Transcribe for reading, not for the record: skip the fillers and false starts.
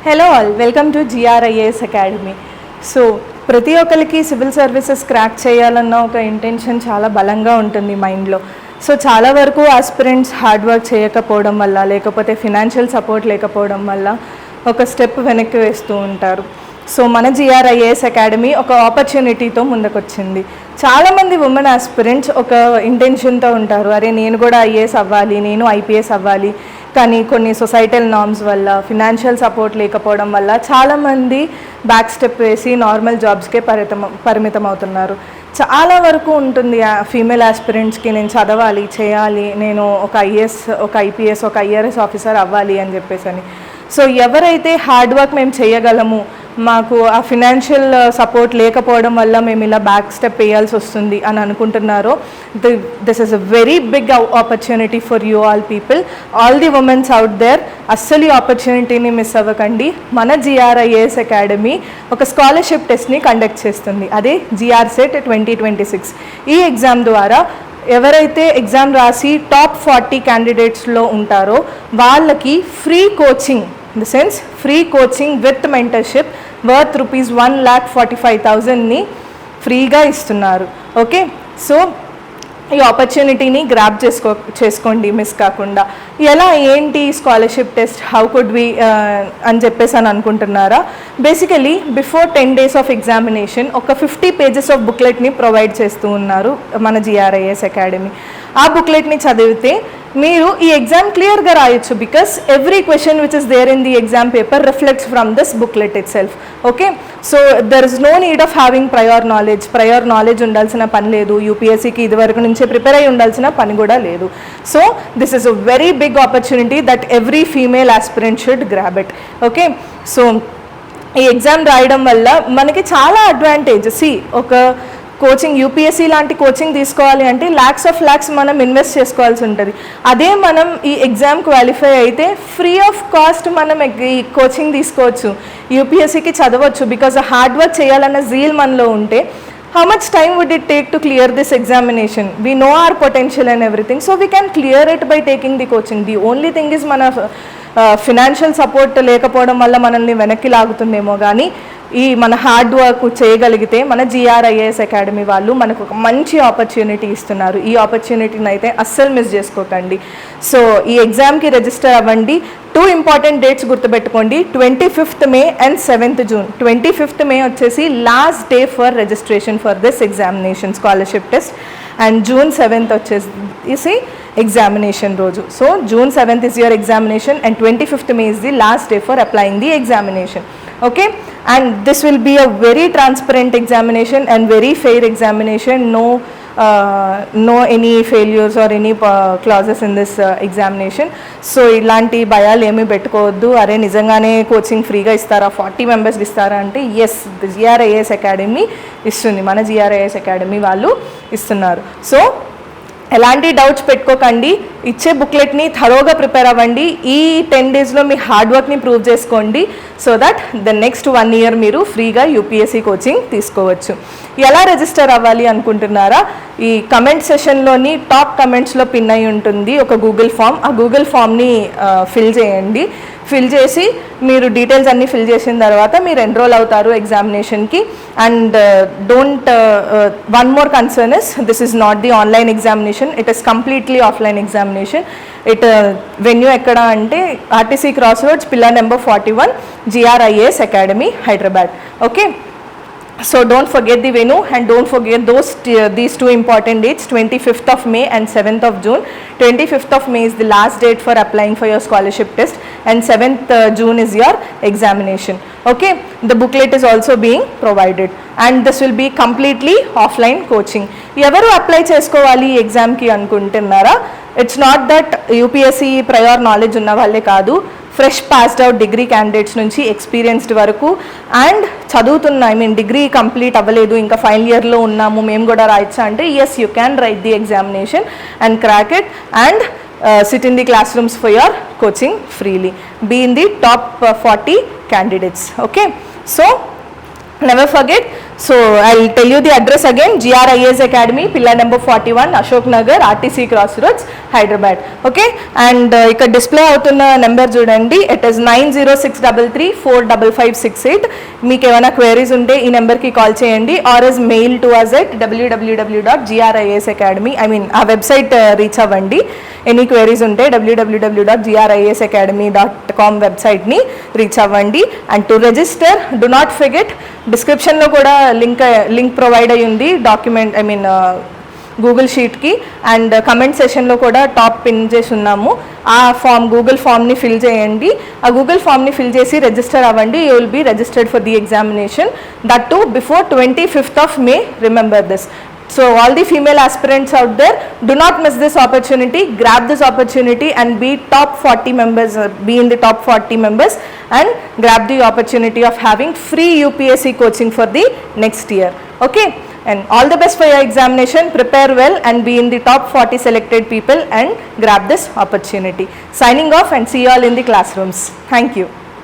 Hello all, welcome to GRIAS academy. So ప్రతి ఒక్కరికి civil services crack చేయాలన్న ఒక ఇంటెన్షన్ చాలా బలంగా ఉంటుంది మైండ్లో. సో చాలా వరకు ఆస్పిరెంట్స్ హార్డ్ వర్క్ చేయకపోవడం వల్ల, లేకపోతే ఫినాన్షియల్ సపోర్ట్ లేకపోవడం వల్ల ఒక స్టెప్ వెనక్కి వేస్తూ ఉంటారు. సో మన GRIAS అకాడమీ ఒక ఆపర్చునిటీతో ముందుకొచ్చింది. చాలామంది ఉమెన్ ఆస్పిరెంట్స్ ఒక ఇంటెన్షన్తో ఉంటారు, అరే నేను కూడా IAS అవ్వాలి, నేను IPS అవ్వాలి. కానీ కొన్ని సొసైటల్ నార్మ్స్ వల్ల, ఫినాన్షియల్ సపోర్ట్ లేకపోవడం వల్ల చాలామంది బ్యాక్ స్టెప్ వేసి నార్మల్ జాబ్స్కే పరిమితం అవుతున్నారు. చాలా వరకు ఉంటుంది ఫీమేల్ ఆస్పిరెంట్స్కి, నేను చదవాలి, చేయాలి, నేను ఒక IAS, ఒక IPS, ఒక IRS ఆఫీసర్ అవ్వాలి అని చెప్పేసి. సో ఎవరైతే హార్డ్ వర్క్ మేము చేయగలము, మాకు ఆ ఫినాన్షియల్ సపోర్ట్ లేకపోవడం వల్ల మేము ఇలా బ్యాక్ స్టెప్ వేయాల్సి వస్తుంది అని అనుకుంటున్నారో, this is a very big opportunity for you all people, all the womens out there. అస్సలు ఈ ఆపర్చునిటీని మిస్ అవ్వకండి. మన GRIAS అకాడమీ ఒక స్కాలర్షిప్ టెస్ట్ని కండక్ట్ చేస్తుంది, అదే GRSET 2026. ఈ ఎగ్జామ్ ద్వారా ఎవరైతే ఎగ్జామ్ రాసి టాప్ 40 క్యాండిడేట్స్లో ఉంటారో వాళ్ళకి free coaching, in the sense free coaching with mentorship worth ₹1,45,000ని ఫ్రీగా ఇస్తున్నారు. ఓకే, సో ఈ ఆపర్చునిటీని గ్రాబ్ చేసుకోండి మిస్ కాకుండా. ఎలా ఏంటి scholarship test, how could we అని చెప్పేసి అనుకుంటున్నారా? Basically before 10 days of examination ఒక 50 pages ఆఫ్ బుక్లెట్ని ప్రొవైడ్ చేస్తూ ఉన్నారు మన GRIAS అకాడమీ. ఆ బుక్లెట్ని చదివితే మీరు ఈ ఎగ్జామ్ క్లియర్గా రాయొచ్చు, because every question which is there in the exam paper reflects from this booklet itself. Okay, so there is no need of having prior knowledge ఉండాల్సిన పని లేదు. UPSCకి ఇదివరకు నుంచే ప్రిపేర్ అయి ఉండాల్సిన పని కూడా లేదు. So this is a very big opportunity that every female aspirant should grab it. Okay, so ఈ ఎగ్జామ్ రాయడం వల్ల మనకి చాలా అడ్వాంటేజ్. ఒక కోచింగ్, UPSC లాంటి కోచింగ్ తీసుకోవాలి అంటే lakhs మనం ఇన్వెస్ట్ చేసుకోవాల్సి ఉంటుంది. అదే మనం ఈ ఎగ్జామ్ క్వాలిఫై అయితే ఫ్రీ ఆఫ్ కాస్ట్ మనం ఈ కోచింగ్ తీసుకోవచ్చు, UPSCకి చదవచ్చు. బికాజ్ హార్డ్ వర్క్ చేయాలన్న జీల్ మనలో ఉంటే, how much time would it take to clear this examination? We know our potential and everything, so we can clear it by taking the coaching. The only thing is మన financial support లేకపోవడం వల్ల మనల్ని వెనక్కి లాగుతుందేమో, కానీ ఈ మన hard work చేయగలిగితే మన GRIAS అకాడమీ వాళ్ళు మనకు ఒక మంచి ఆపర్చునిటీ ఇస్తున్నారు. ఈ ఆపర్చునిటీని అయితే అస్సలు మిస్ చేసుకోకండి. సో ఈ ఎగ్జామ్కి రిజిస్టర్ అవ్వండి. 2 important డేట్స్ గుర్తుపెట్టుకోండి, 25th May and 7th June. 25th May వచ్చేసి last day for registration for this examination scholarship test, and June 7th వచ్చేసి ఎగ్జామినేషన్ రోజు. So June 7th is your examination and 25th May is the last day for applying the examination. Okay, and this will be a very transparent examination and very fair examination. No any failures or any clauses in this examination. So ఇలాంటి భయాలు ఏమీ పెట్టుకోవద్దు. అరే నిజంగానే coaching ఫ్రీగా ఇస్తారా, 40 members ఇస్తారా అంటే ఎస్, GRIAS అకాడమీ ఇస్తుంది, మన GRIAS అకాడమీ వాళ్ళు ఇస్తున్నారు. సో ఎలాంటి డౌట్స్ పెట్టుకోకండి, ఇచ్చే బుక్లెట్ని థరోగా ప్రిపేర్ అవ్వండి. ఈ 10 daysలో మీ హార్డ్ వర్క్ని ప్రూవ్ చేసుకోండి, so that the next 1 year మీరు ఫ్రీగా UPSC కోచింగ్ తీసుకోవచ్చు. ఎలా రిజిస్టర్ అవ్వాలి అనుకుంటున్నారా? ఈ కమెంట్ సెషన్లోని టాప్ కమెంట్స్లో పిన్ అయి ఉంటుంది ఒక గూగుల్ ఫామ్. ఆ గూగుల్ ఫామ్ని ఫిల్ చేయండి. ఫిల్ చేసి మీరు డీటెయిల్స్ అన్నీ ఫిల్ చేసిన తర్వాత మీరు ఎన్రోల్ అవుతారు ఎగ్జామినేషన్కి. And don't one more concern is, this is not the online examination, it is completely offline examination. Venue ఎక్కడ అంటే RTC cross roads, pillar number 41, GRIAS academy, Hyderabad. Okay, so don't forget the venue and don't forget these 2 important dates, 25th of May and 7th of June. 25th of May is the last date for applying for your scholarship test and 7th June is your examination. Okay, the booklet is also being provided and this will be completely offline coaching. Evaru apply cheskoవాలి ఈ ఎగ్జామ్కి అనుకుంటున్నారా? It's not that UPSC prior knowledge ఉన్న వాళ్ళే కాదు, fresh passed out degree candidates నుంచి experienced వరకు and చదువుతున్న, డిగ్రీ కంప్లీట్ అవ్వలేదు, ఇంకా ఫైనల్ ఇయర్లో ఉన్నాము, మేము కూడా రాయొచ్చా అంటే yes, you can write the examination and crack it and sit in the classrooms for your coaching freely. Be in the top 40 candidates. Okay, so never forget So I'll tell you the address again. GRIS Academy, pillar number 41, Ashok Nagar, RTC Crossroads, Hyderabad. Okay, and ఇక్కడ display అవుతున్న number చూడండి, it is 9063345568. మీకు ఏమైనా queries ఉంటే ఈ నెంబర్కి call చేయండి, or is mail to us at www.grisacademy, I mean ఆ వెబ్సైట్ రీచ్ అవ్వండి. ఎనీ క్వైరీస్ ఉంటే www.grisacademy.com వెబ్సైట్ని రీచ్ అవ్వండి. And to register do not forget, డిస్క్రిప్షన్లో కూడా లింక్ ప్రొవైడ్ అయ్యి ఉంది డాక్యుమెంట్, ఐ మీన్ గూగుల్ షీట్కి, అండ్ కమెంట్ సెషన్లో కూడా టాప్ పిన్ చేసి ఉన్నాము. ఆ గూగుల్ ఫామ్ని ఫిల్ చేయండి. ఆ గూగుల్ ఫామ్ని ఫిల్ చేసి రిజిస్టర్ అవ్వండి. You will be registered for the examination, that to before 25th of May. Remember this. So all the female aspirants out there, do not miss this opportunity. Grab this opportunity and be top 40 members, be in the top 40 members, and grab the opportunity of having free UPSC coaching for the next year. Okay, and all the best for your examination. Prepare well and be in the top 40 selected people and grab this opportunity. Signing off and see you all in the classrooms. Thank you.